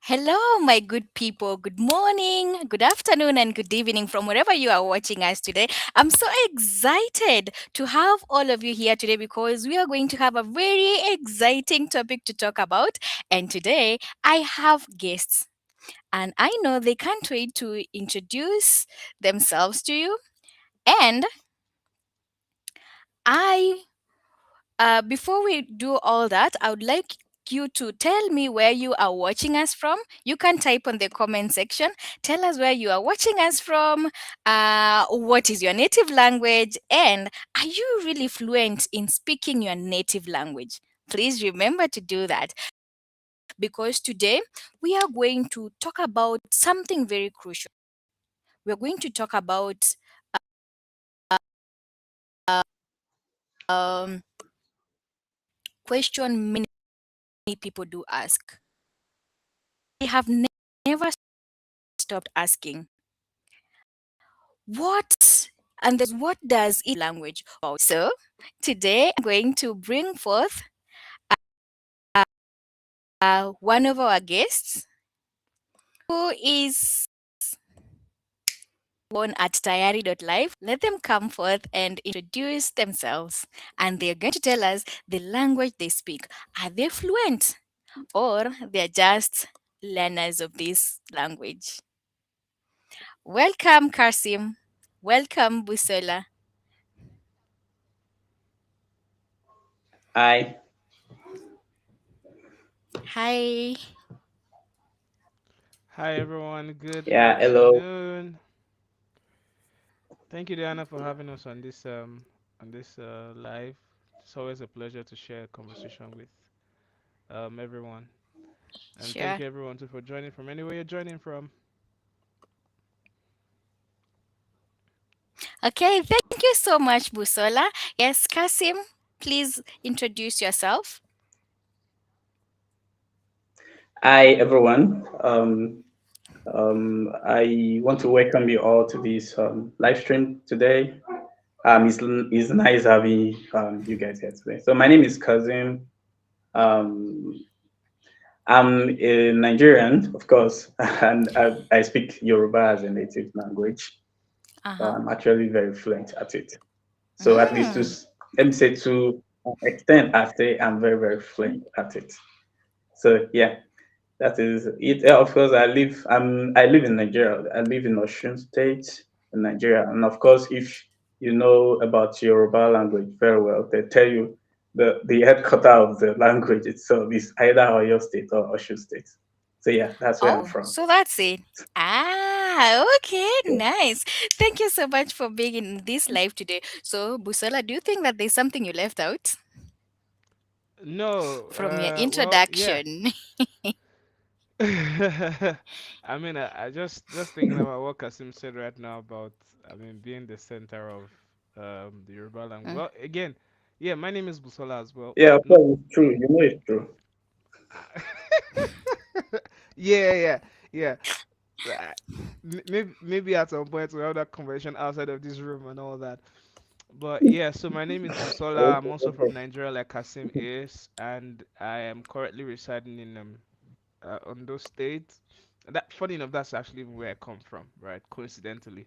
Hello, my good people. Good morning, good afternoon, and good evening from wherever you are watching us today. I'm so excited to have all of you here today because we are going to have a very exciting topic to talk about. And today I have guests, and I know they can't wait to introduce themselves to you. And I before we do all that, I would like you to tell me where you are watching us from. You can type on the comment section. Tell us where you are watching us from. What is your native language? And are you really fluent in speaking your native language? Please remember to do that because today we are going to talk about something very crucial. We're going to talk about um, question many people do ask. They have never stopped asking what and there's what does each language about. So today I'm going to bring forth one of our guests who is born at tayari.live. Let them come forth and introduce themselves, and they're going to tell us the language they speak. Are they fluent or they're just learners of this language? Welcome, Karsim. Welcome, Busola. Hi. Hi. Hi everyone, good Yeah, hello. afternoon. Thank you, Diana, for having us on this live. It's always a pleasure to share a conversation with everyone. And thank Sure. you everyone too for joining from anywhere you're joining from. Okay, thank you so much, Busola. Yes, Kasim, please introduce yourself. Hi, everyone. I want to welcome you all to this live stream today. It's nice having you guys here today. So my name is Kazim. Um, I'm a Nigerian, of course, and I speak Yoruba as a native language. Uh-huh. I'm actually very fluent at it. So at least Mm. let me say to an extent, I say I'm very, very fluent at it. So yeah, that is it. Of course, I live in Nigeria. I live in Osun State in Nigeria, and of course, if you know about Yoruba language very well, they tell you the headquarter of the language itself is either Oyo State or Osun State. So yeah, that's where I'm Oh, from. so that's it. Okay, Yeah. nice. Thank you so much for being in this live today. So, Busola, do you think that there's something you left out No, from your well, yeah. introduction? I just thinking about what Kasim said right now about being the center of the Yoruba language. Mm. Well, again, yeah, my name is Busola as well. Yeah, of Not course, it's true. You know it's true. yeah, yeah, yeah. Uh, maybe at some point we'll have that conversation outside of this room and all that. But yeah, so my name is Busola. I'm Okay, also from okay. Nigeria, like Kasim is, and I am currently residing in Ondo State. That funny enough, that's actually even where I come from, right? Coincidentally.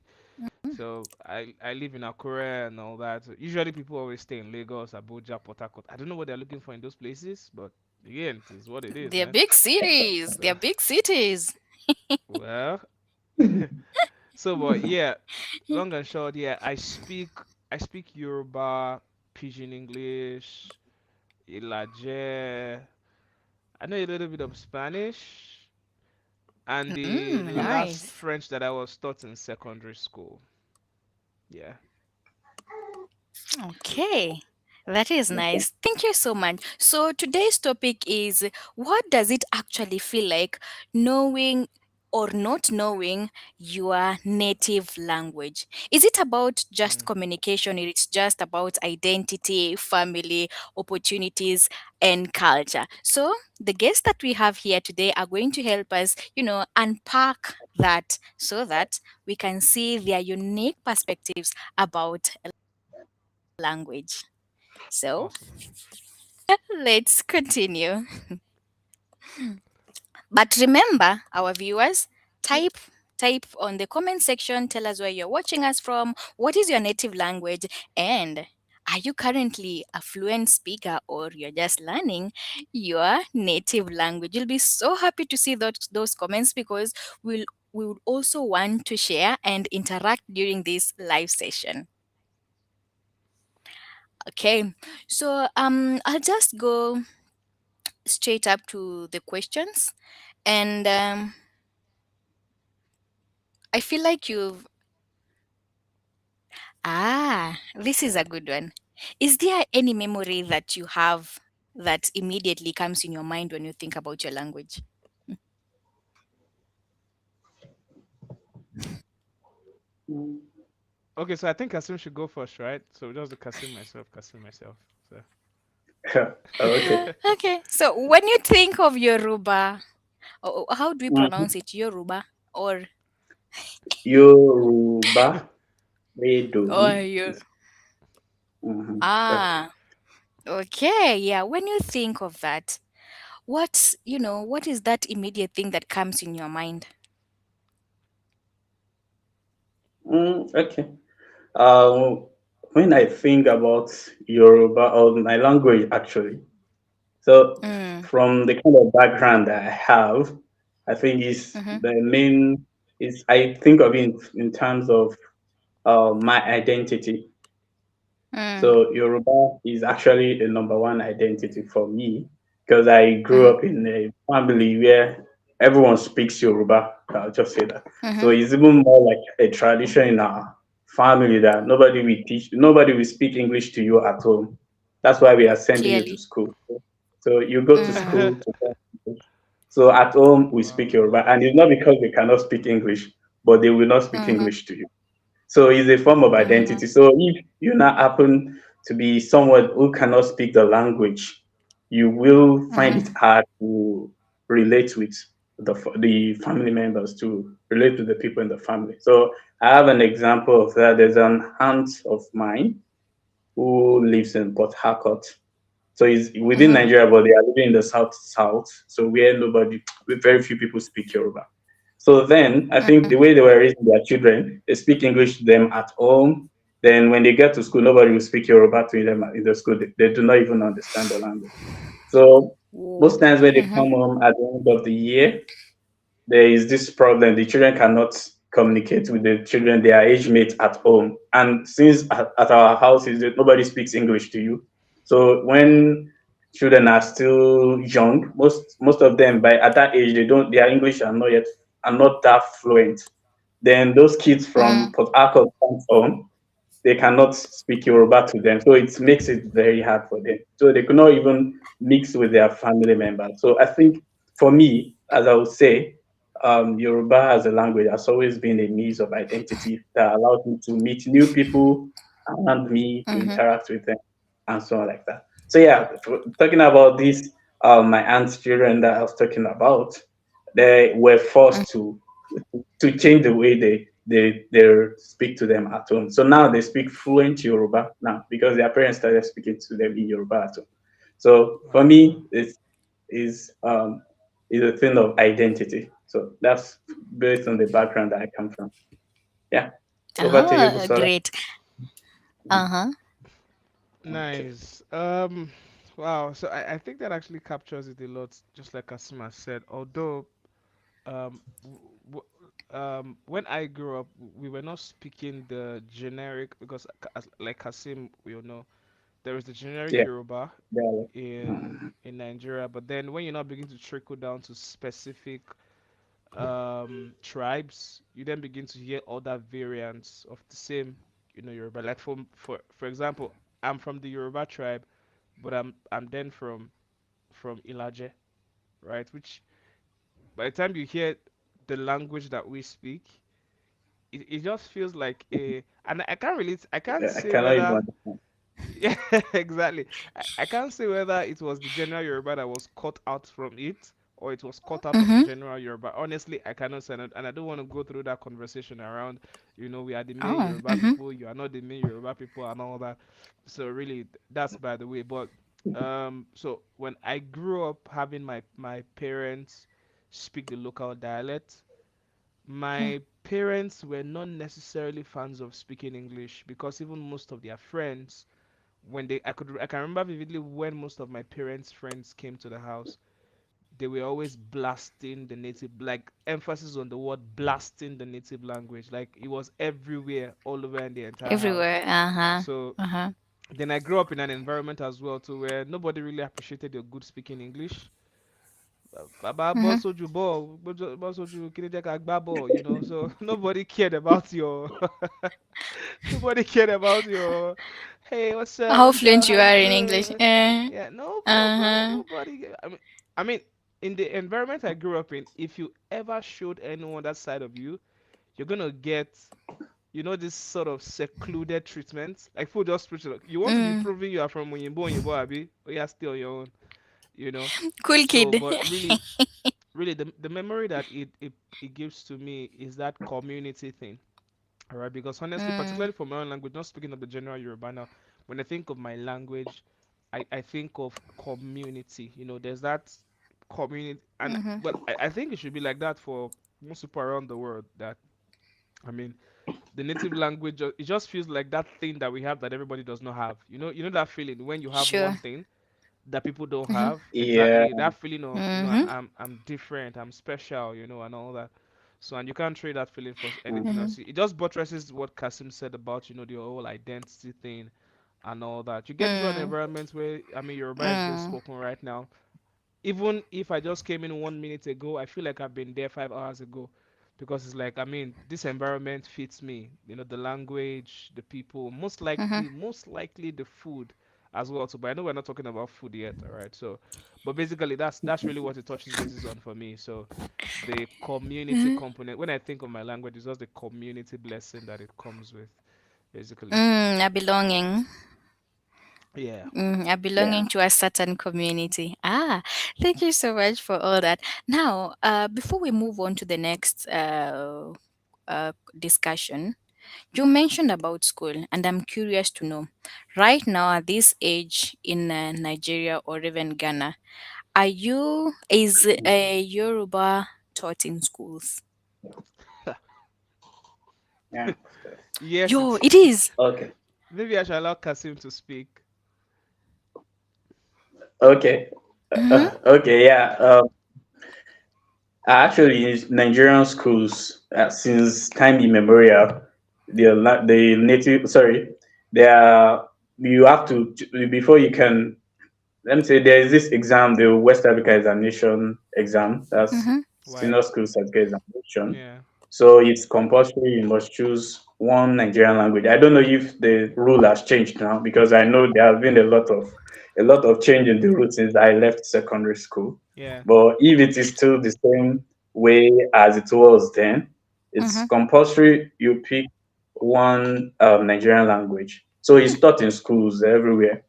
So I live in Akure and all that. So usually people always stay in Lagos, Abuja, Port Harcourt. I don't know what they're looking for in those places, but again, it is what it is, They're man. big cities. So They're big cities. well, but yeah, long and short, yeah, I speak Yoruba, Pidgin English, Ilaje. I know a little bit of Spanish and the Mm, last nice. French that I was taught in secondary school. Yeah. Okay, that is Okay. nice. Thank you so much. So, today's topic is what does it actually feel like knowing or not knowing your native language? Is it about just Mm. communication? It's just about identity, family, opportunities, and culture. So, the guests that we have here today are going to help us, unpack that so that we can see their unique perspectives about language. So Awesome. let's continue. But remember, our viewers, type type on the comment section, tell us where you're watching us from, what is your native language, and are you currently a fluent speaker or you're just learning your native language? You'll be so happy to see those comments because we would also want to share and interact during this live session. Okay, so I'll just go straight up to the questions, and I feel like you've this is a good one. Is there any memory that you have that immediately comes in your mind when you think about your language? Mm. Okay, so I think Kasim should go first, right? So just the Kasim myself, Kasim myself. So Okay. Okay, so when you think of Yoruba, how do we Mhm. pronounce it? Yoruba or Yoruba, or Redomi you? is. Mhm. Okay. Ah, okay, yeah. When you think of that, what is that immediate thing that comes in your mind? Okay. Um, when I think about Yoruba or my language, actually, so Mm, from the kind of background that I have, I think is mm-hmm, the main is I think of it in terms of my identity. mm, So Yoruba is actually the number one identity for me because I grew mm-hmm, up in a family where everyone speaks Yoruba. I'll just say that. So mm-hmm, it's even more like a tradition in our family that nobody will speak English to you at home. That's why we are sending you to clearly. school. So you go to Mm-hmm, school to learn English. So at home we speak wow. Yoruba, and it's not because they cannot speak English, but they will not speak mm-hmm, English to you. So it's a form of mm-hmm, identity. So if you now happen to be someone who cannot speak the language, you will find mm-hmm, it hard to relate with the family members, to relate to the people in the family. So I have an example of that. There's an aunt of mine who lives in Port Harcourt. So he's within mm-hmm, Nigeria, but they are living in the south, so where very few people speak Yoruba. So then I think the way they were raising their children, they speak English to them at home. Then when they get to school, nobody will speak Yoruba to them in the school. They do not even understand the language. So most times when they mm-hmm, come home at the end of the year, there is this problem. The children cannot communicate with the children, their age mates at home. And since at our houses, nobody speaks English to you. So when children are still young, most of them by at that age, their English are not that fluent. Then those kids mm-hmm, from Port Harcourt comes home, they cannot speak Yoruba to them. So it makes it very hard for them. So they could not even mix with their family members. So I think for me, as I would say, Yoruba as a language has always been a means of identity that allows me to meet new people around me, to mm-hmm, interact with them, and so on like that. So yeah, talking about this, my aunt's children that I was talking about, they were forced to change the way they speak to them at home. So now they speak fluent Yoruba now because their parents started speaking to them in Yoruba at home. So for Wow. me, is is a thing of identity. So that's based on the background that I come from. Yeah. Over to you, oh, Busola. great. Uh-huh. Okay. Nice. Wow. So I think that actually captures it a lot, just like Asima said. Although, when I grew up, we were not speaking the generic because, like Kasim, we all know there is the generic Yeah. Yoruba Yeah. in Nigeria, but then when you now begin to trickle down to specific tribes, you then begin to hear other variants of the same, Yoruba. Like for example, I'm from the Yoruba tribe, but I'm then from Ilaje, right? Which by the time you hear the language that we speak, it just feels like and I can't relate. I can't I say cannot even whether understand. yeah, exactly. I can't say whether it was the general Yoruba that was cut out from it or it was cut out of the Mm-hmm. general Yoruba. Honestly, I cannot say it, and I don't want to go through that conversation around, we are the main Oh, Yoruba mm-hmm. people, you are not the main Yoruba people, and all that. So really, that's by the way. But so when I grew up having my parents speak the local dialect. Mm. My parents were not necessarily fans of speaking English because even most of their friends, when I can remember vividly when most of my parents' friends came to the house, they were always blasting the native, like emphasis on the word blasting the native language. Like it was everywhere, all over in the entire house. Everywhere. Uh-huh. So Uh-huh. then I grew up in an environment as well too where nobody really appreciated your good speaking English. Baba Mm-hmm. boss soju ball, boss soju kinejek agba ball, you know. So nobody cared about your nobody cared about your hey, How what's up, fluent how you you are in English. doing? Yeah, Uh-huh. nobody. I mean, in the environment I grew up in, if you ever showed anyone that side of you, you're gonna get, you know, this sort of secluded treatment. Like people just preach, like, you want to be Mm. proving you are from Oyinbo, Abi, or you're still on your own, you know. Cool So, kid. but really, the memory that it gives to me is that community thing. All right, because honestly, Mm. particularly for my own language, not speaking of the general Yoruba now, when I think of my language, I think of community. You know, there's that community, and Mm-hmm. well, I think it should be like that for most people around the world. That I mean, the native language, it just feels like that thing that we have that everybody does not have. You know that feeling when you have one Sure. thing that people don't Mm-hmm. have. Yeah, Exactly that feeling of, you know, Mm-hmm. I'm different, I'm special, you know, and all that. So, and you can't trade that feeling for anything Mm-hmm. else. It just buttresses what Kasim said about, you know, the whole identity thing and all that. You get into an Mm. environment where, I mean, Yoruba is being Mm. spoken right now. Even if I just came in 1 minute ago, I feel like I've been there 5 hours ago, because it's like, I mean, this environment fits me. You know, the language, the people, Mm-hmm. most likely the food as well. So, but I know we're not talking about food yet, all right? So, but basically, that's really what it touches bases on for me. So, the community Mm-hmm. component. When I think of my language, it's just the community blessing that it comes with, basically. Mm. A belonging. Yeah. A yeah, belonging to a certain community. Ah, thank you so much for all that. Now, before we move on to the next discussion, you mentioned about school, and I'm curious to know, right now at this age in Nigeria or even Ghana, is a Yoruba taught in schools? yeah. Yes, Yo, it it is. is. Okay, Maybe I shall allow Kasim to speak. okay, Mm-hmm. okay. Yeah. Actually, in Nigerian schools, since time immemorial, the native, sorry, they are, you have to, before you can, let me say, there is this exam, the West Africa examination exam. That's Mm-hmm. Why? senior school certificate examination. Yeah. So it's compulsory. You must choose one Nigerian language. I don't know if the rule has changed now, because I know there have been a lot of change in the rule since I left secondary school. Yeah. But if it is still the same way as it was then, it's Mm-hmm. compulsory. You pick one Nigerian language. So it's taught in schools everywhere.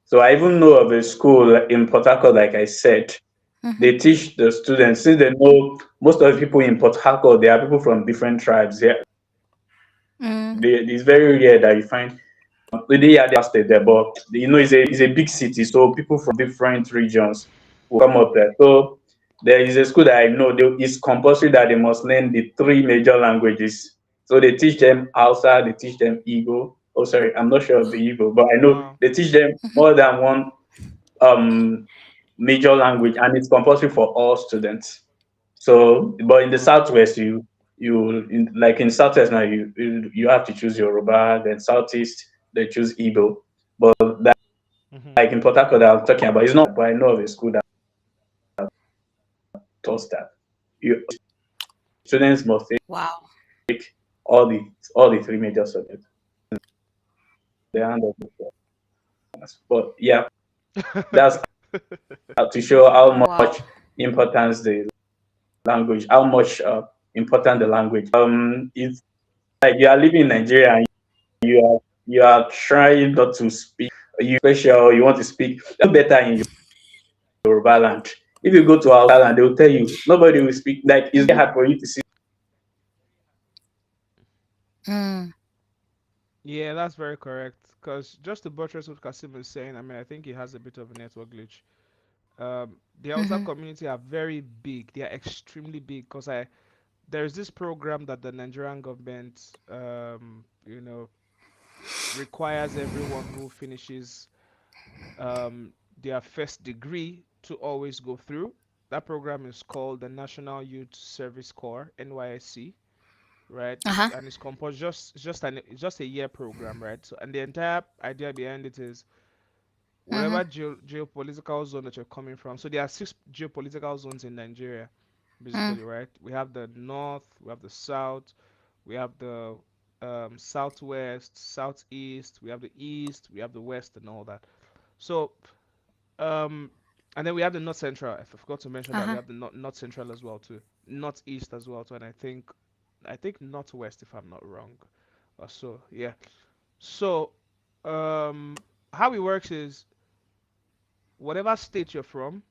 So I even know of a school in Port Harcourt, like I said, Mm-hmm. they teach the students, since they know most of the people in Port Harcourt, they are people from different tribes. Yeah, Mm-hmm. it's very rare that you find they are state there, but it's a big city, so people from different regions will come up there. So there is a school that I know, it's compulsory that they must learn the three major languages. So they teach them Hausa, they teach them Igbo. Oh, sorry, I'm not sure of the Igbo, but I know Wow. they teach them more than one um major language, and it's compulsory for all students. So, but in the Wow. southwest, like in southwest now, you have to choose Yoruba. Then southeast, they choose Igbo. But that, Mhm. like in Port Harcourt, that I'm talking about, it's not. But I know of a school that taught that students must Wow. take all the all the three major subjects. They hand of the class. But yeah, that's to show how Wow. much importance the language, how much important the language. It's like you are living in Nigeria and you are trying not to speak. You special. You want to speak better in Yoruba land. If you go to our land, they will tell you nobody will speak. Like it's very Mm-hmm. hard for you to see. Mm. Yeah, that's very correct. Because just to buttress what Kasim is saying, I mean, I think he has a bit of a network glitch. The Hausa community are very big. They are extremely big because I there's this program that the Nigerian government, requires everyone who finishes their first degree to always go through. That program is called the National Youth Service Corps (NYSC), right? Uh-huh. And it's composed it's just a year program, right? So, and the entire idea behind it is Mm-hmm. whatever geopolitical zone that you're coming from. So there are six geopolitical zones in Nigeria, Mm. basically, right? We have the north, we have the south, we have the southwest, southeast, we have the east, we have the west, and all that. So, um, and then we have the north central. I forgot to mention that we Uh-huh. have the north central as well too, northeast as well too, and I think northwest if I'm not wrong, or so. Yeah. So, um, how it works is whatever state you're from,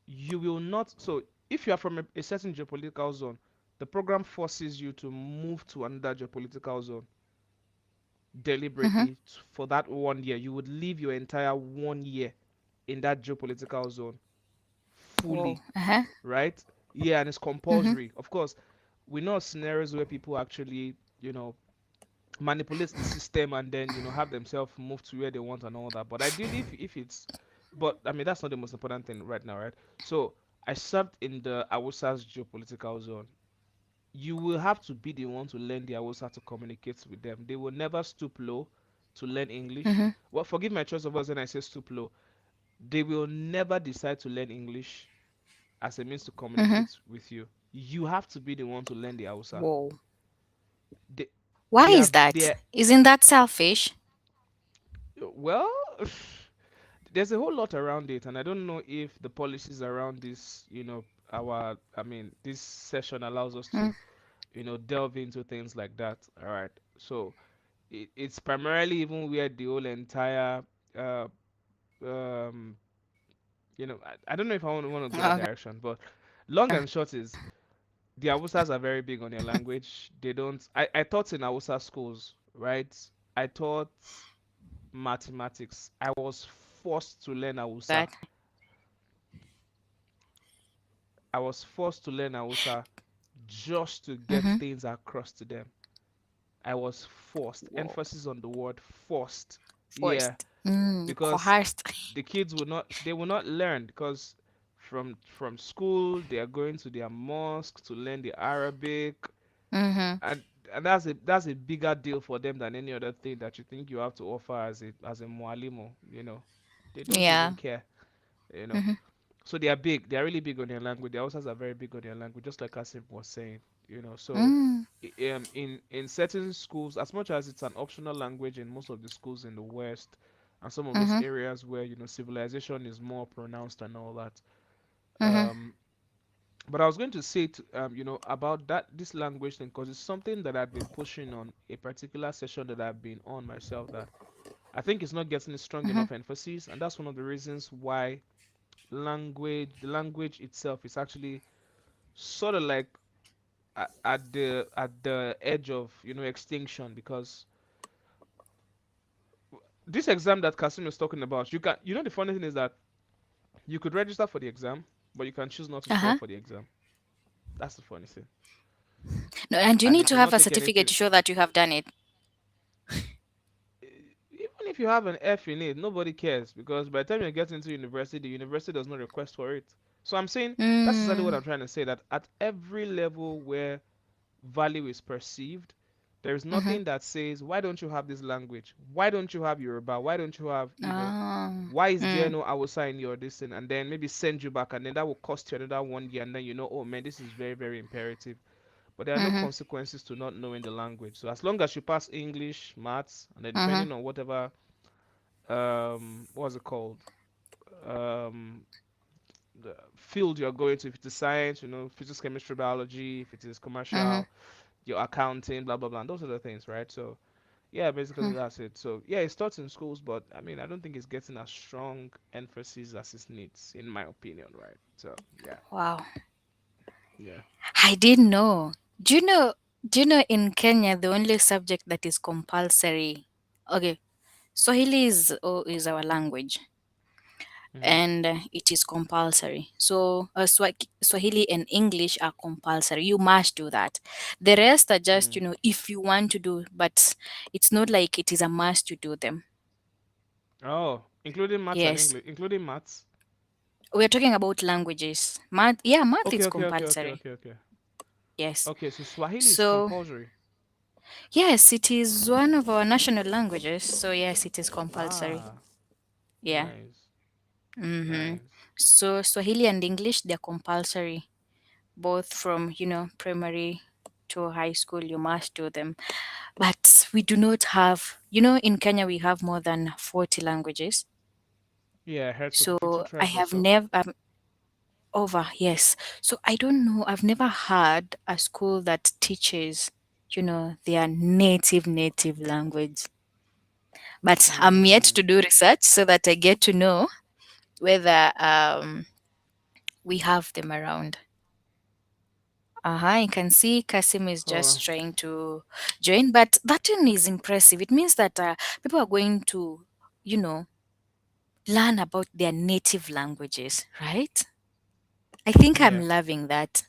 you will not. So, if you are from a certain geopolitical zone, the program forces you to move to another geopolitical zone Mm-hmm. deliberately for that 1 year. You would live your entire 1 year in that geopolitical zone Whoa. fully, Uh-huh. right? Yeah, and it's Mm-hmm. compulsory. Of course, we know scenarios where people actually, manipulate the system and then have themselves move to where they want and all that. But ideally, if it's, but I mean that's not the most important thing right now, right? So I served in the Awusa's geopolitical zone. You will have to be the one to learn the Awusa to communicate with them. They will never stoop low to learn English. Mm-hmm. Well, forgive my choice of words when I say stoop low. They will never decide to learn English as a means to Mm-hmm. communicate with you. You have to be the one to learn the Hausa. Whoa. They, Why they are is that? they Isn't that selfish? well, there's a whole lot around it, and I don't know if the policies around this, this session allows us Mm. to, delve into things like that. All right, so it's primarily even where the whole entire, uh, um, I don't know if I want to go that Okay. direction, but long and short is the Awusas are very big on their language. They don't. I taught in Awusa schools, right? I taught mathematics. I was forced to learn Awusa. That. I was forced to learn Awusa just to get Mm-hmm. things across to them. I was forced. Whoa. Emphasis on the word forced. Yeah, Forced. Mm. because Coerced. the kids will not learn because from school they are going to their mosque to learn the Arabic, Mm-hmm. and that's a bigger deal for them than any other thing that you think you have to offer as a mualimo. They don't even Yeah. care. You know, Mm-hmm. so they are big. They are really big on their language. The Hausas are very big on their language, just like Kasim was saying. So Mm. in certain schools, as much as it's an optional language in most of the schools in the West, and some of those Mm-hmm. areas where civilization is more pronounced and all that. Mm-hmm. Um, but I was going to say about this language thing because it's something that I've been pushing on a particular session that I've been on myself that I think it's not getting a strong Mm-hmm. enough emphasis, and that's one of the reasons why the language itself is actually sort of like at the edge of extinction because this exam that Kasim is talking about, the funny thing is that you could register for the exam, but you can choose not to show up Uh-huh. for the exam. That's the funny thing, No, and you and need it to will have not a take certificate anything. to show that you have done it. Even if you have an F in it, nobody cares because by the time you get into university, the university does not request for it. So I'm saying that's exactly what Mm. I'm trying to say. That at every level where value is perceived, there is Mm-hmm. nothing that says, why don't you have this language? Why don't you have Yoruba? Why don't you have Igbo? Ah. Why is there Mm. no Hausa in your this thing? And then maybe send you back, and then that will cost you another 1 year, and then oh man, this is very, very imperative. But there are no Mm-hmm. consequences to not knowing the language. So as long as you pass English, maths, and then Mm-hmm. depending on whatever what's it called? Um, the field you're going to, if it's science, physics, chemistry, biology, if it is Mm-hmm. commercial, your accounting, blah blah blah, and those are the things, right? So yeah, basically Mm. that's it. So yeah, it starts in schools, but I mean, I don't think it's getting a strong emphasis as it needs, in my opinion, right? So yeah, Wow. yeah. I didn't know. Do you know? Do you know in Kenya the only subject that is compulsory? Okay, Swahili is our language. Mm-hmm. and it is compulsory. So Swahili and English are compulsory. You must do that. The rest are just, Mm. if you want to do, but it's not like it is a must to do them. Oh, including maths and Yes. English, including maths. We're talking about languages. Math, yeah, math Okay, is okay, okay, okay, compulsory. okay, okay. Yes. Okay, so Swahili is So, compulsory. yes, it is one of our national languages. So, yes, it is compulsory. Ah, Yeah. nice, Mm-hmm. nice. So, Swahili and English, they're compulsory, both from, primary to high school. You must do them. But we do not have, in Kenya, we have more than 40 languages. Yeah, I heard so. So, 52 I tribes or have so. never, over, yes. So I don't know. I've never had a school that teaches, their native language. But I'm yet Mm. to do research so that I get to know whether we have them around. You can see Kasim is Oh, just trying to join, but that one is impressive. It means that people are going to, you know, learn about their native languages, right? I think I'm yeah. loving that.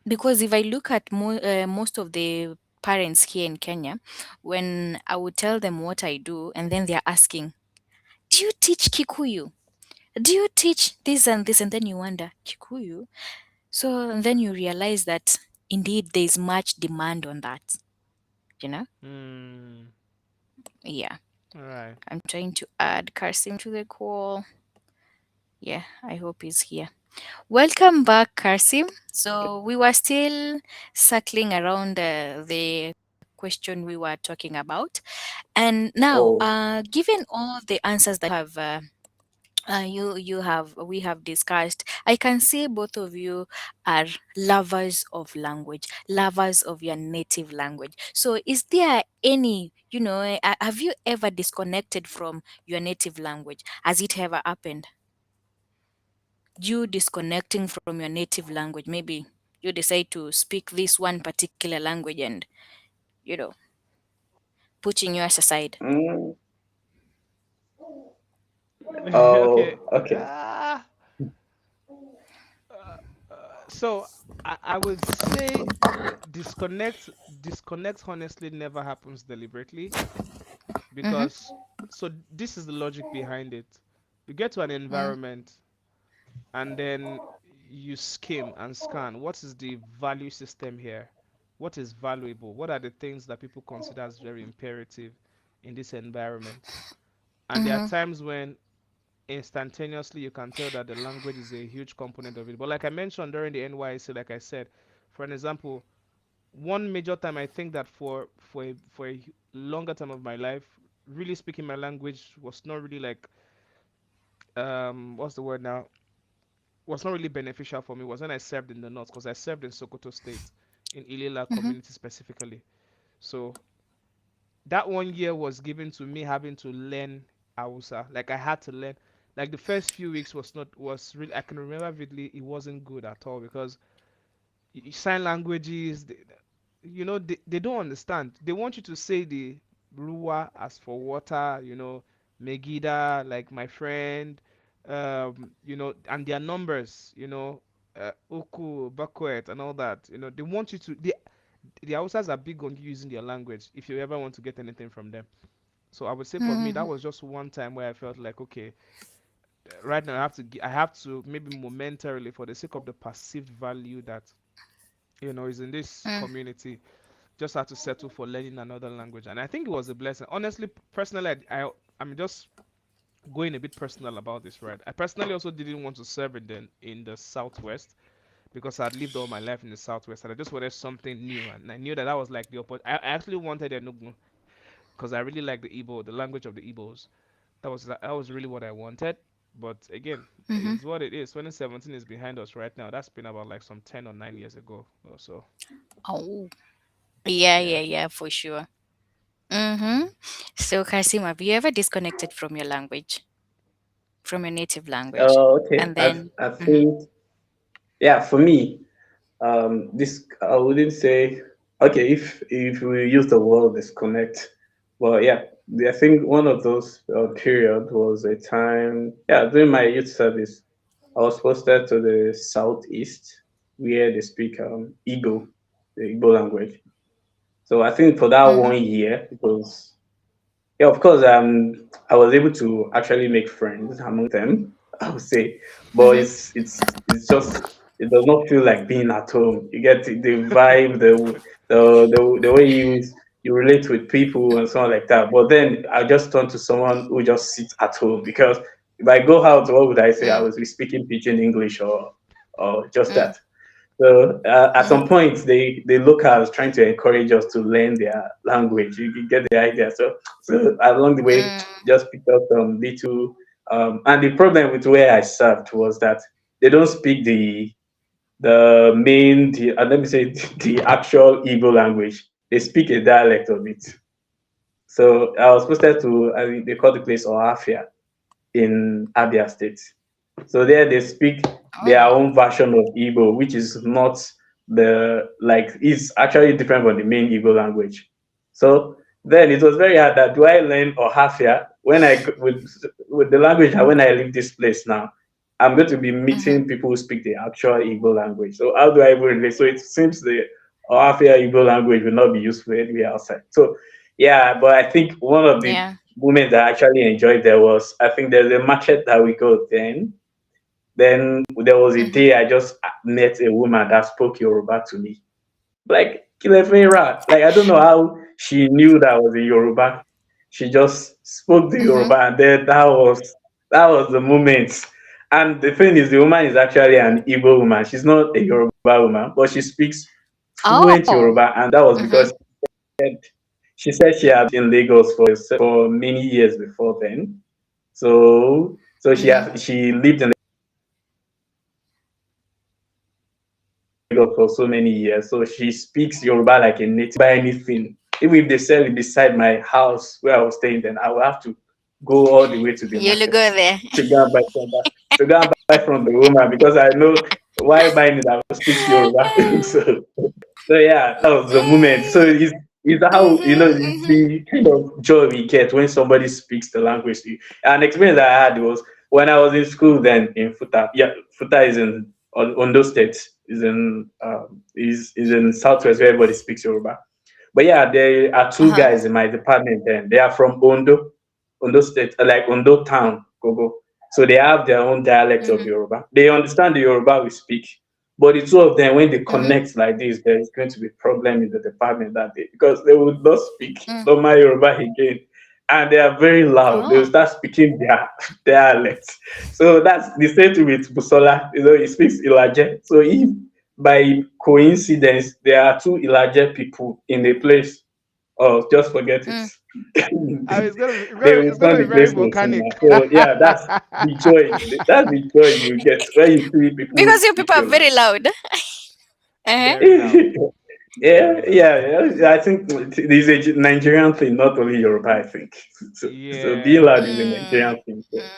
Because if I look at most of the parents here in Kenya, when I would tell them what I do, and then they're asking, "Do you teach Kikuyu? Do you teach this and this?" And then you wonder, Kikuyu? So and then you realize that indeed there's much demand on that, you know? Mm. Yeah. All right. I'm trying to add Karsim to the call. Yeah, I hope he's here. Welcome back, Karsim. So we were still circling around the question we were talking about, and now, Oh, given all the answers that you have we have discussed, I can see both of you are lovers of language, lovers of your native language. So, is there any, have you ever disconnected from your native language? Has it ever happened? You disconnecting from your native language, maybe you decide to speak this one particular language and you know putting yours aside. mm, Okay. oh, okay. Ah. So I would say disconnect honestly never happens deliberately Mm-hmm, because so this is the logic behind it. You get to an environment and then you skim and scan what is the value system here? What is valuable? What are the things that people consider as very imperative in this environment? And there are mm-hmm, times when instantaneously you can tell that the language is a huge component of it. But like I mentioned during the NYC, like I said, for an example, one major time I think that for a longer time of my life, really speaking my language was not really like what's the word now? Was not really beneficial for me was when I served in the north because I served in Sokoto State in Ilela mm-hmm, community specifically. So that 1 year was given to me having to learn Hausa. Like I had to learn. Like the first few weeks was really I can remember vividly it wasn't good at all because sign languages they don't understand. They want you to say the ruwa as for water, Megida like my friend, and their numbers, Uku, Bakwet and all that. They want you to the Hausas are big on using their language if you ever want to get anything from them. So I would say for me mm-hmm, that was just one time where I felt like okay, right now I have to maybe momentarily for the sake of the perceived value that is in this community just had to settle for learning another language and I think it was a blessing honestly personally I'm just going a bit personal about this, right? I personally also didn't want to serve in the southwest because I'd lived all my life in the southwest and I just wanted something new and I knew that was like the opposite. I actually wanted Enugu because I really like the Igbo, the language of the Igbos. That was really what I wanted. But again, mm-hmm. it's what it is. 2017 is behind us right now. That's been about like some 10 or 9 years ago or so. Oh, yeah, Yeah. yeah, yeah, for sure. Mm-hmm. So, Kasim, have you ever disconnected from your language, from your native language? Okay. And then, I mm-hmm, think, yeah, for me, this I wouldn't say, okay, if we use the word disconnect, well, yeah. I think one of those period was a time, yeah, during my youth service, I was posted to the southeast where they speak Igbo, the Igbo language. So I think for that Mm-hmm. 1 year, it was, yeah, of course, I was able to actually make friends among them, I would say, but Mm-hmm. it's just it does not feel like being at home. You get the vibe, the way you relate with people and so on like that. But then I just turn to someone who just sits at home because if I go out, what would I say? I Mm, was speaking pidgin English or just mm, that. So at mm-hmm. some point, they look at trying to encourage us to learn their language. You get the idea. So along the way, Mm, just picked up some little. And the problem with where I served was that they don't speak the main, let me say, the actual Igbo language. They speak a dialect of it. So I was posted to, I think they call the place Oafia in Abia State. So there they speak their oh. own version of Igbo, which is not the like it's actually different from the main Igbo language. So then it was very hard that do I learn Ohafia when with the language that when I leave this place now, I'm going to be Mm-hmm. meeting people who speak the actual Igbo language. So how do I even relate? So it seems the Ohafia Igbo language will not be useful anywhere outside. So yeah, but I think one of the Yeah. moments I actually enjoyed there was I think there's a market that we go then. Then there was a Mm-hmm. day I just met a woman that spoke Yoruba to me. Like Kilefera. Like I don't know how she knew that I was a Yoruba. She just spoke the Mm-hmm. Yoruba and then that was the moment. And the thing is the woman is actually an Igbo woman. She's not a Yoruba woman, but she speaks fluent Oh. Yoruba and that was Mm-hmm. because she said she had been in Lagos for many years before then. So Mm-hmm. she lived in Lagos for so many years. So she speaks Yoruba like a native. Buy anything. Even if they sell it beside my house where I was staying, then I will have to go all the way to the You'll market go there. to go and buy from that. To go and buy from the woman because I know why buying it. I will speak Yoruba. So yeah, that was the moment. So it's how Mm-hmm. it's Mm-hmm. the kind of joy we get when somebody speaks the language to you. An experience that I had was when I was in school then in Futa. Yeah, Futa is in Ondo State. Is in Southwest where everybody speaks Yoruba. But yeah, there are two Uh-huh. guys in my department then. They are from Ondo State, like Ondo town, Gogo. So they have their own dialect of Mm-hmm. Yoruba. They understand the Yoruba we speak. But the two of them, when they Mm-hmm. connect like this, there is going to be problem in the department that day because they would not speak Mm. normal Yoruba again. And they are very loud. They will Oh. start speaking their dialect. So that's the same thing with Busola. He speaks Ilaje. So if by coincidence there are two Ilaje people in a place, oh, just forget it. Mm. They will it's turn gonna be the very place to cinema. volcanic. So yeah, that's the joy. That's the joy you get when you see people who Because you speak people are your very loud. Uh-huh. Very loud. yeah, Very loud. yeah. I think this is a Nigerian thing, not only Yoruba. I think so. Being Yeah. loud is a Mm. Nigerian thing. So, Mm.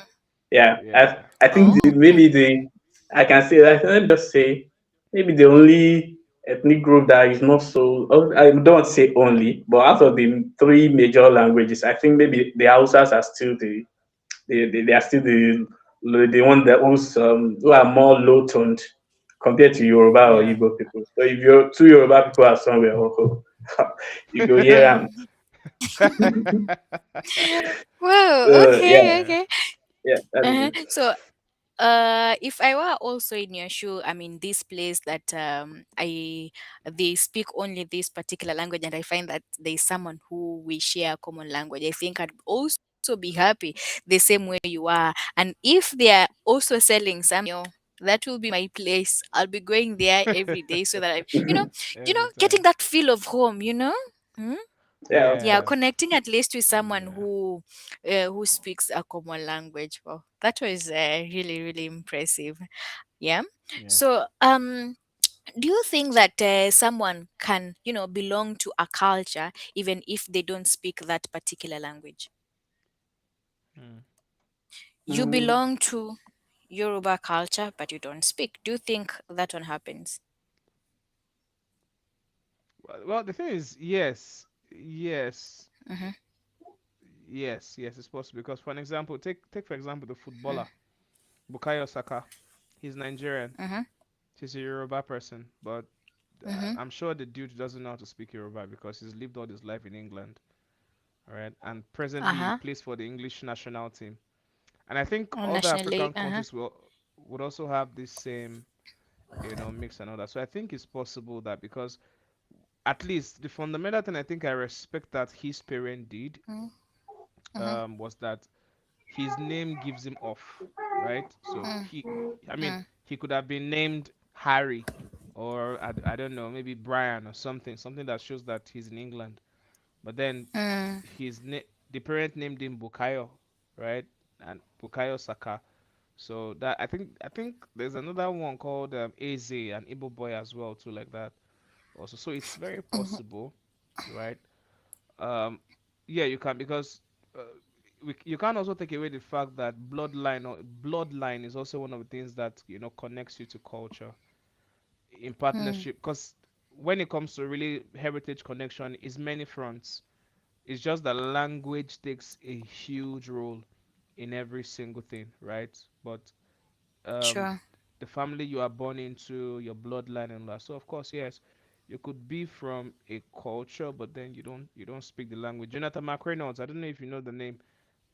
yeah, Yeah. I think Oh. maybe I can say that. Let me just say maybe the only ethnic group that is not so. I don't want to say only, but out of the three major languages, I think maybe the Hausas are still they are still the one that who are more low toned compared to Yoruba or Yeah. Igbo people. So if you're two Yoruba people are somewhere, you go hear Mm. them. Wow. So Okay. Yeah. Okay. yeah, that is Uh-huh. it. So, if I were also in your shoe, I mean, this place that they speak only this particular language, and I find that there's someone who we share a common language. I think I'd also be happy the same way you are. And if they are also selling some, that will be my place. I'll be going there every day so that Every getting time. that feel of home. Hmm? Yeah, of Yeah, Yeah. course. connecting at least with someone Yeah. who speaks a common language. Well, that was really really impressive. Yeah. Yeah. So, do you think that someone can belong to a culture even if they don't speak that particular language? Mm. You Mm, belong to Yoruba culture, but you don't speak. Do you think that one happens? Well, the thing is, yes, yes, Mm-hmm. Yes, yes, it's possible because, for an example, take for example the footballer Bukayo Saka. He's Nigerian. Mm-hmm. He's a Yoruba person, but Mm-hmm. I'm sure the dude doesn't know how to speak Yoruba because he's lived all his life in England, all right? And presently he Uh-huh. plays for the English national team. And I think Oh, other National League. African Uh-huh. countries will would also have this same, mix and all that. So I think it's possible that because at least the fundamental thing I think I respect that his parent did Mm-hmm. was that his name gives him off, right? So I mean, Mm-hmm. he could have been named Harry, or I don't know, maybe Brian or something that shows that he's in England. But then Mm-hmm. the parent named him Bukayo, right? And Bukayo Saka. So that I think there's another one called Eze, an Igbo boy as well too, like that also. So it's very possible, right? Um, yeah, you can because uh, you can also take away the fact that bloodline is also one of the things that connects you to culture in partnership. Because when it comes to really heritage connection, is many fronts. It's just that language takes a huge role in every single thing, right? But um, Sure. the family you are born into, your bloodline and that. So of course, yes, you could be from a culture, but then you don't speak the language. Jonathan McReynolds, I don't know if you know the name.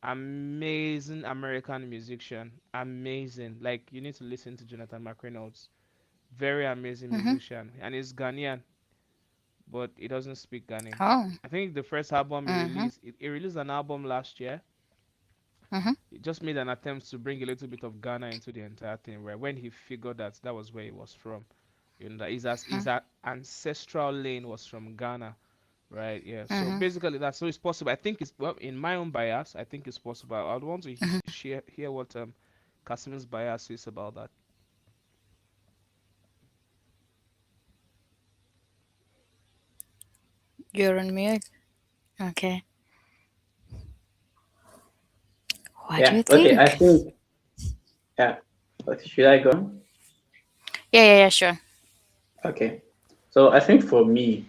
Amazing American musician, amazing. Like you need to listen to Jonathan McReynolds. Very amazing Mm-hmm. musician, and he's Ghanaian, but he doesn't speak Ghanaian. Oh. I think the first album he Mm-hmm. released, he released an album last year. Mm-hmm. He just made an attempt to bring a little bit of Ghana into the entire thing, where when he figured that that was where he was from, that his ancestral lane was from Ghana, right? Yeah. So Mm-hmm. basically, that's so it's possible. I think it's well in my own bias. I think it's possible. I'd want to hear what Casim's bias is about that. You're on mute. Okay. What do Yeah. you Okay. I think? think. Yeah. But should I go on? Yeah, yeah, yeah, sure. Okay. So I think for me,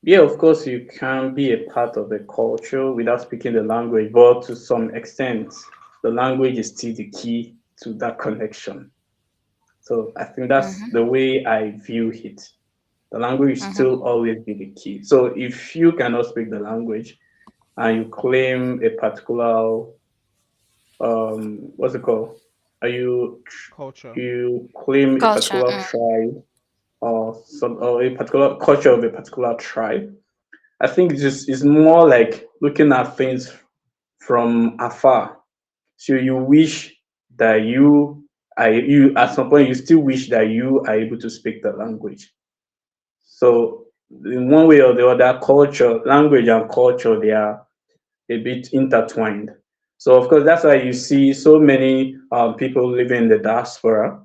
yeah, of course, you can be a part of the culture without speaking the language, but to some extent, the language is still the key to that connection. So I think that's Mm-hmm. the way I view it. The language will Mm-hmm. still always be the key. So if you cannot speak the language and you claim a particular what's it called? Are Culture. you claim a Culture. particular tribe or some or a particular culture of a particular tribe? I think it's more like looking at things from afar. So you wish that you at some point you still wish that you are able to speak the language. So in one way or the other, language and culture, they are a bit intertwined. So of course that's why you see so many people living in the diaspora,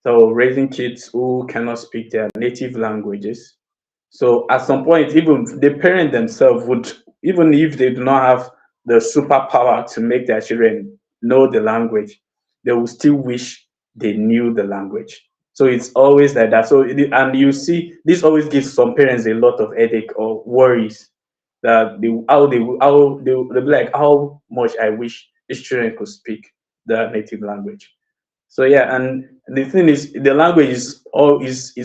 so raising kids who cannot speak their native languages. So at some point, even the parent themselves would, even if they do not have the superpower to make their children know the language, they will still wish they knew the language. So it's always like that. And you see, this always gives some parents a lot of headache or worries that they'll be like, how much I wish these children could speak their native language. So yeah, and the thing is, the language is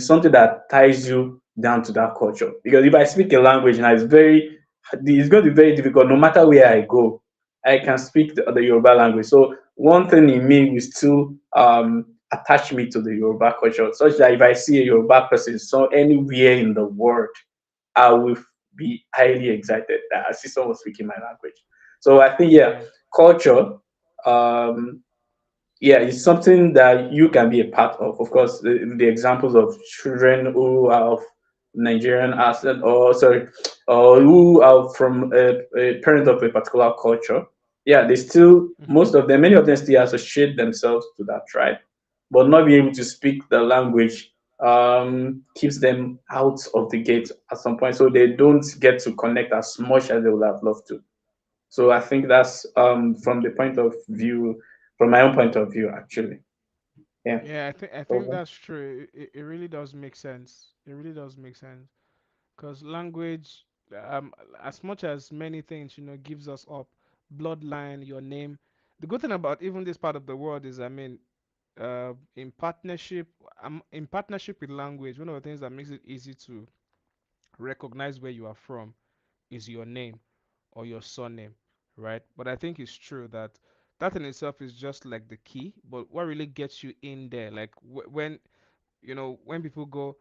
something that ties you down to that culture. Because if I speak a language now, it's going to be very difficult. No matter where I go, I can speak the Yoruba language. So one thing in me will still attach me to the Yoruba culture, such that if I see a Yoruba person so anywhere in the world, I will be highly excited that I see someone speaking my language. So I think yeah, Yeah. culture. Um, yeah, it's something that you can be a part of. Of course, the examples of children who are of Nigerian accent, or sorry, or who are from a parent of a particular culture. Yeah, they still, Hmm. most of them, many of them still associate themselves to that tribe, but not being able to speak the language keeps them out of the gate at some point, so they don't get to connect as much as they would have loved to. So I think that's from the point of view, from my own point of view, actually. Yeah. Yeah, I think So, that's true. It really does make sense. It really does make sense because language. um, as much as many things, gives us up, bloodline, your name. The good thing about even this part of the world is, I mean, in partnership with language, one of the things that makes it easy to recognize where you are from is your name or your surname, right? But I think it's true that that in itself is just like the key. But what really gets you in there, like when when people go,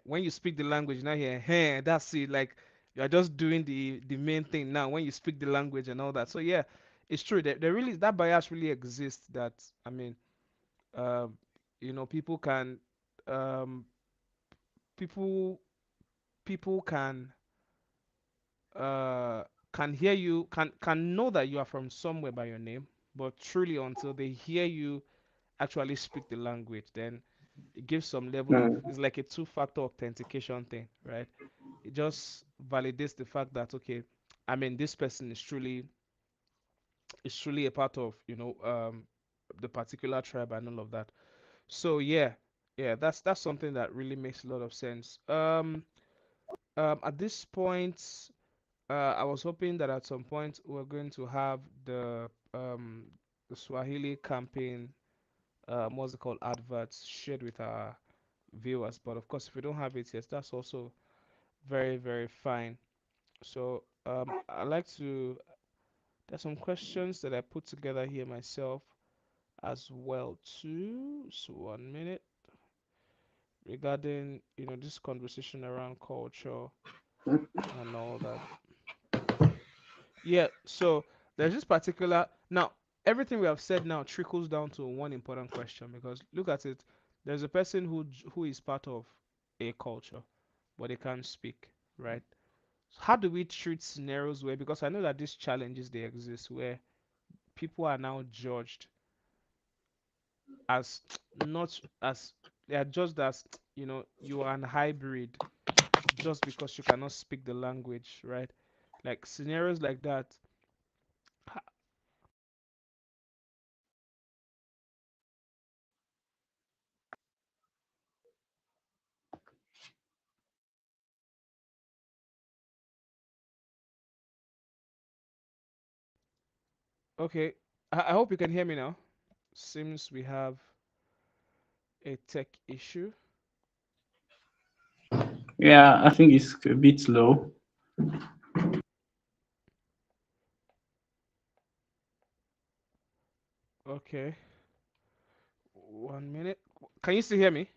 when you speak the language now here, that's it. Like you're just doing the main thing now when you speak the language and all that. So yeah, it's true that there really that bias really exists. That I mean, um, people um, people people uh, can hear you, can know that you are from somewhere by your name, but truly until they hear you actually speak the language, then it gives some level of, Mm. it's like a two-factor authentication thing, right? It just validates the fact that okay, I mean this person is truly a part of the particular tribe and all of that. So yeah, yeah, that's something that really makes a lot of sense. At this point, I was hoping that at some point we're going to have the Swahili campaign, what's it called, adverts shared with our viewers. But of course, if we don't have it yet, that's also very, very fine. So I like to. There's some questions that I put together here myself as well too. So 1 minute regarding this conversation around culture and all that. Yeah, so there's this particular now everything we have said now trickles down to one important question because look at it. There's a person who is part of a culture, but they can't speak, right? So how do we treat scenarios where because I know that these challenges they exist where people are now judged as not as they are judged as you are an hybrid just because you cannot speak the language, right? Like scenarios like that. Okay, I hope you can hear me now. Seems we have a tech issue. Yeah, I think it's a bit low. Okay, 1 minute. Can you still hear me?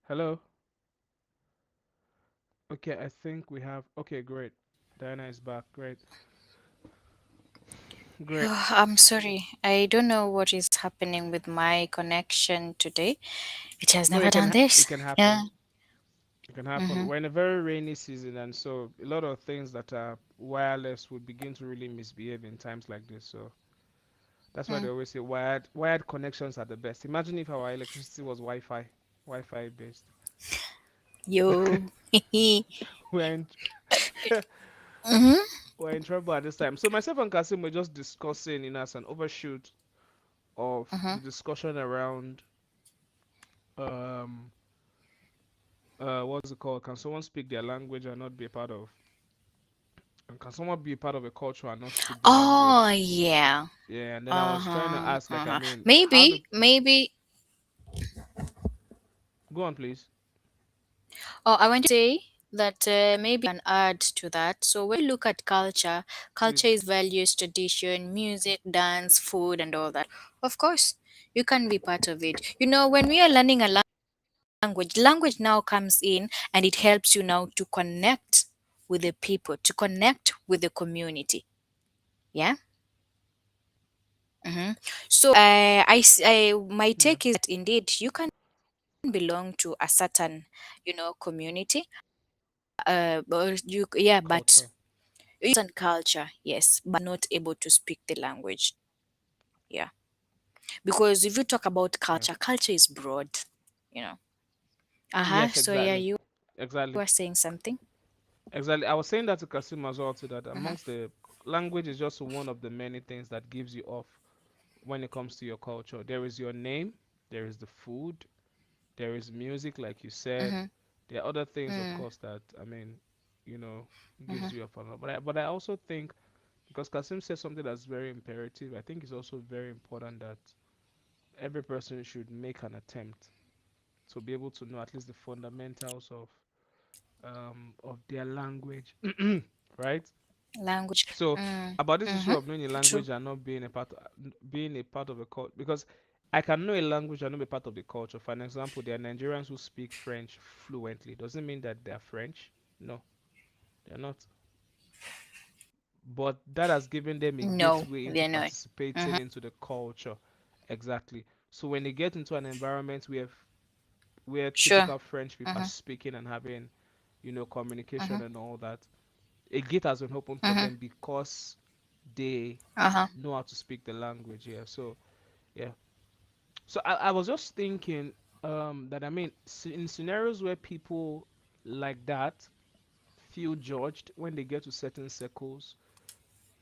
Hello? Okay, I think we have. Okay, great. Diana is back. Great. Great. I'm sorry. I don't know what is happening with my connection today. It has No, never done this. it can Yeah. happen. It can happen. Mm-hmm. We're in a very rainy season, and so a lot of things that are wireless would begin to really misbehave in times like this. So that's why they Mm. always say wired connections are the best. Imagine if our electricity was Wi-Fi based. Yo. We're in Mm-hmm. we're in trouble at this time. So myself and Kasim were just discussing as an overshoot of Mm-hmm. the discussion around um what's it called? Can someone speak their language and not be a part of? And can someone be a part of a culture and not speak the Oh, language? yeah. Yeah, and then I was trying to Uh-huh. ask, like, I Uh-huh. mean, how do Maybe. go on, please? Oh, I want to say that maybe I can add to that. So when you look at culture, culture Please. is values, tradition, music, dance, food, and all that. Of course, you can be part of it. When we are learning a language now comes in and it helps you now to connect with the people, to connect with the community. Yeah. Mm-hmm. So my Yeah. take is that indeed you can belong to a certain community. But you yeah, but Culture. and culture, yes, but not able to speak the language. Yeah. Because if you talk about Yeah. culture is broad, you know. Uh-huh. Yes, So yeah, exactly. you Exactly. were saying something. Exactly. I was saying that to Kasim as well, too, that Mm-hmm. amongst the language is just one of the many things that gives you off when it comes to your culture. There is your name, there is the food, there is music, like you said. Mm-hmm. There are other things, of Mm, course, that I mean, you know, gives mm-hmm. you a fun. But I also think because Kasim said something that's very imperative, I think it's also very important that every person should make an attempt to be able to know at least the fundamentals of their language, right? Language. So about this issue Mm-hmm. of knowing a True. language and not being a part of a culture, because I can know a language and not be part of the culture. For an example, there are Nigerians who speak French fluently. Doesn't mean that they are French. No, they're not. But that has given them a No, gateway into they're not. participating Mm-hmm. into the culture. Exactly. So when they get into an environment where Sure. typical French people are Mm-hmm. speaking and having, Mm-hmm. communication and all that, a gate has been opened for Mm-hmm. them because they Uh-huh. know how to speak the language. Yeah. So yeah. So I was just thinking that I mean in scenarios where people like that feel judged when they get to certain circles,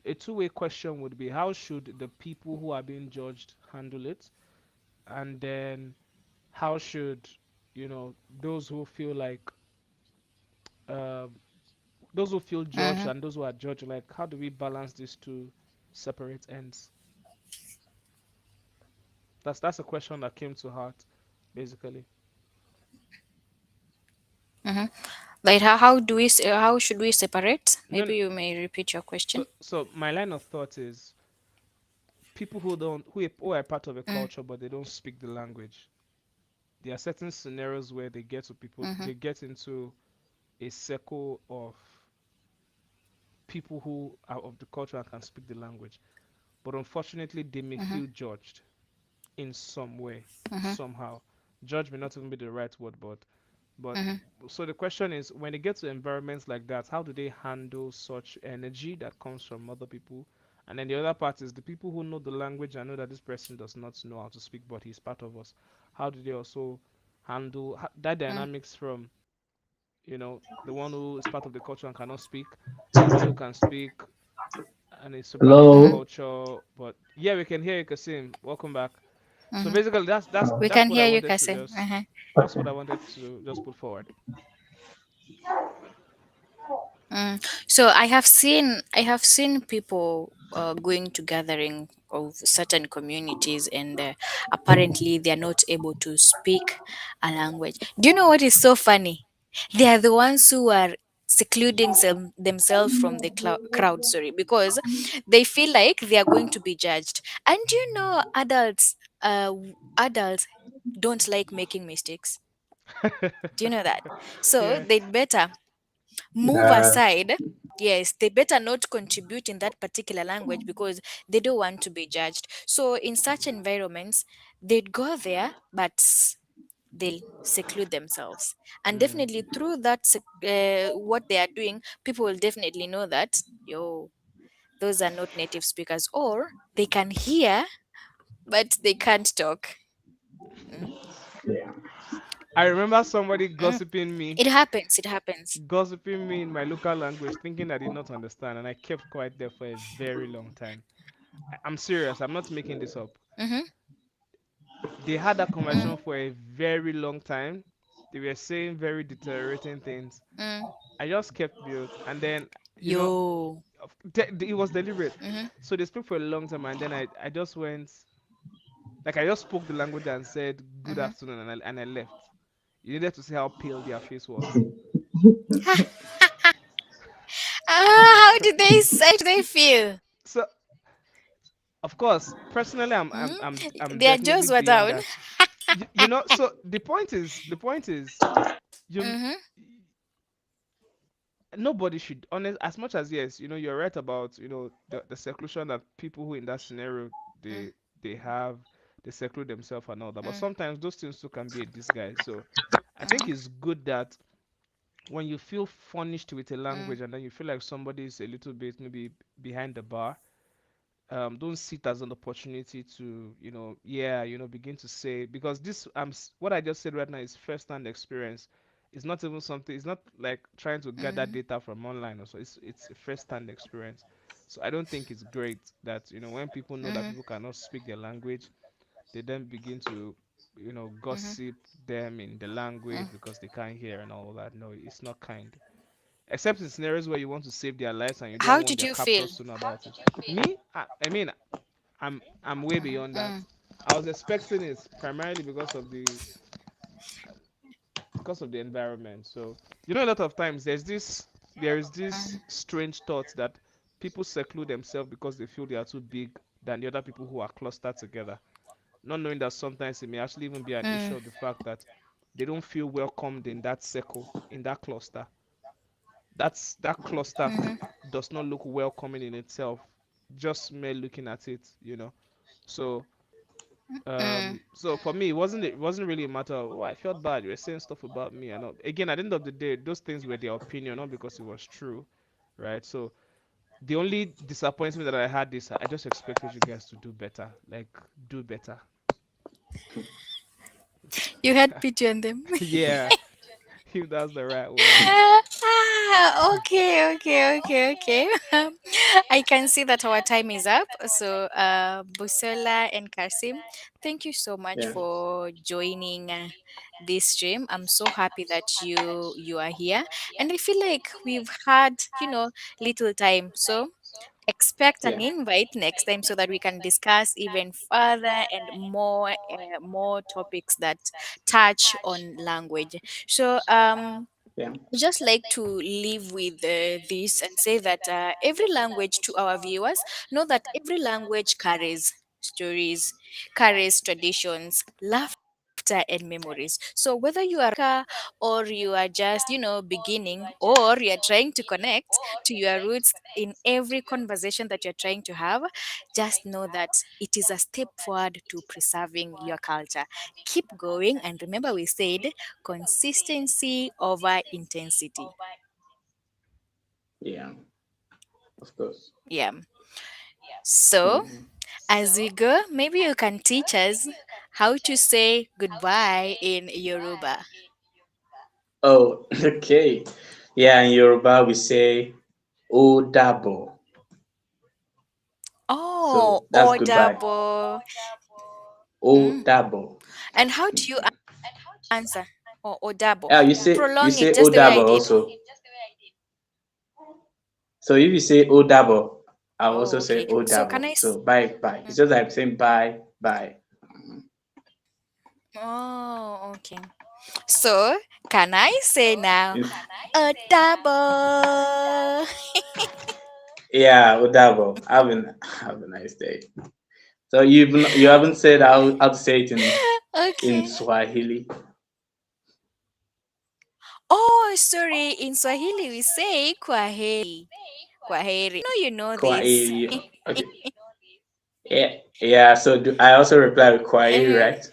a two-way question would be how should the people who are being judged handle it, and then how should those who feel like uh, those who feel judged Mm-hmm. and those who are judged, like how do we balance these two separate ends? That's a question that came to heart, basically. Mm-hmm. Like how should we separate? No, Maybe you may repeat your so question. my line of thought is people who are part of a Mm, culture but they don't speak the language. There are certain scenarios where mm-hmm. they get into a circle of people who are of the culture and can speak the language, but unfortunately they may Mm-hmm. feel judged in some way, Mm-hmm. somehow. Judge may not even be the right word, but Mm-hmm. so the question is, when they get to environments like that, how do they handle such energy that comes from other people? And then the other part is the people who know the language and know that this person does not know how to speak, but he's part of us. How do they also handle that dynamics from, the one who is part of the culture and cannot speak, the one who can speak and is a part of the Mm-hmm. Hello. culture? But yeah, we can hear you, Kasim. Welcome back. So Mm-hmm. basically, We that's can what I hear you, wanted to Kasim. just Uh-huh. that's what I wanted to just put forward. Mm. So I have seen people going to gathering of certain communities, and apparently they are not able to speak a language. Do you know what is so funny? They are the ones who are secluding themselves from the crowd. Sorry, because they feel like they are going to be judged. And you know, adults don't like making mistakes. Do you know that? So Yeah. they'd better move Uh, aside. Yes, they better not contribute in that particular language because they don't want to be judged. So in such environments, they'd go there, but they'll seclude themselves. And Mm. definitely through that, what they are doing, people will definitely know that, yo, those are not native speakers, or they can hear, but they can't talk. Mm, yeah. I remember somebody mm. It happens. It happens. gossiping me in my local language, thinking I did not understand, and I kept quiet there for a very long time. I'm serious. I'm not making this up. Mm-hmm, They had that mm, conversation for a very long time. They were saying very deteriorating things. mm. I just kept mute, and then Yo. it was deliberate. Mm-hmm, So they spoke for a long time, and then I just went, like I just spoke the language and said good mm-hmm. afternoon, and I left. You needed to see how pale their face was. How did they feel? So of course, personally, Mm? I'm Their definitely jaws were beyond down. that. So the point is you Mm-hmm, nobody should honest as much as yes, you're right about the seclusion that people who in that scenario mm, they have they seclude themselves and all that. But mm, sometimes those things too can be a disguise. So I think mm, it's good that when you feel furnished with a mm, language and then you feel like somebody is a little bit maybe behind the bar, don't see it as an opportunity to yeah begin to say, because this what I just said right now is first hand experience. It's not even something, it's not like trying to gather mm, data from online or so. It's a first hand experience. So I don't think it's great that, when people know that Mm-hmm. people cannot speak their language, they then begin to, Mm-hmm. gossip them in the language because they can't hear and all that. No, it's not kind. Except in scenarios where you want to save their lives and you don't How want did their you feel? captors to know about it. Me, I mean, I'm way beyond that. Mm, I was expecting it primarily because of the environment. So a lot of times there is this mm, strange thought that people seclude themselves because they feel they are too big than the other people who are clustered together, not knowing that sometimes it may actually even be an issue mm, of the fact that they don't feel welcomed in that circle, in that cluster. That cluster mm-hmm, does not look welcoming in itself, just mere looking at it. So mm. so for me, it wasn't really a matter of, oh, I felt bad, you were saying stuff about me. And again, at the end of the day, those things were their opinion, not because it was true, right? So the only disappointment that I had is I just expected you guys to do better, like do better. You had pity on them. Yeah, if that's the right word. Okay, okay, okay, okay. I can see that our time is up. So, Busola and Kasim, thank you so much Yeah, for joining this stream. I'm so happy that you are here, and I feel like we've had little time. So expect yeah, an invite next time so that we can discuss even further and more topics that touch on language. So yeah, just like to leave with this and say that every language, to our viewers, know that every language carries stories, carries traditions, laughter, and memories. So whether you are or you are just beginning, or you are trying to connect to your roots in every conversation that you're trying to have, just know that it is a step forward to preserving your culture. Keep going, and remember we said consistency over intensity. yeah, of course. Yeah. So, Mhm. as we go, maybe you can teach us how to say goodbye in Yoruba. Oh, okay. Yeah, in Yoruba we say "O dabo," Oh, so that's goodbye. Odabo. "O Mm. dabo." And how do you answer? Oh, Odabo. Yeah, you Prolong it say just the way I "O did. also. So if you say "O dabo," I also Oh, say okay. "O So, can I? So bye bye. It's just like saying bye bye. Oh, okay. So, can I say now, In- Odabo? Yeah, "O dabo." Have a nice day. So you haven't said how to say it in Okay. Swahili. Oh, sorry. In Swahili, we say kwaheri. Kwaheri. No, you know this. Kwaheri. Okay. Yeah, yeah. So I also reply with Kwaheri, Uh-huh. right?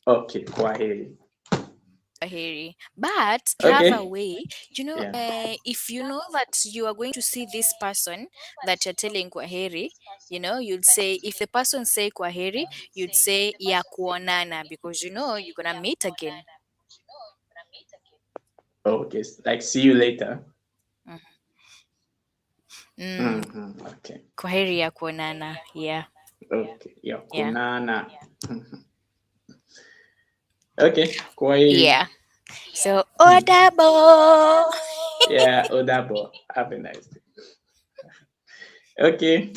Okay, Kwaheri. Kwaheri. But we have a Okay. way, Yeah. if you know that you are going to see this person that you're telling kwaheri, you'd say, if the person say kwaheri, you'd say ya kuonana, because you're gonna meet again. Okay. Like see you later. Mm, Okay. kwaheri ya kuonana. Yeah, Okay. Yeah. yeah, Kunana. Okay. Kwaheri. yeah. So, odabo. Yeah. Odabo. Have a nice day. Okay.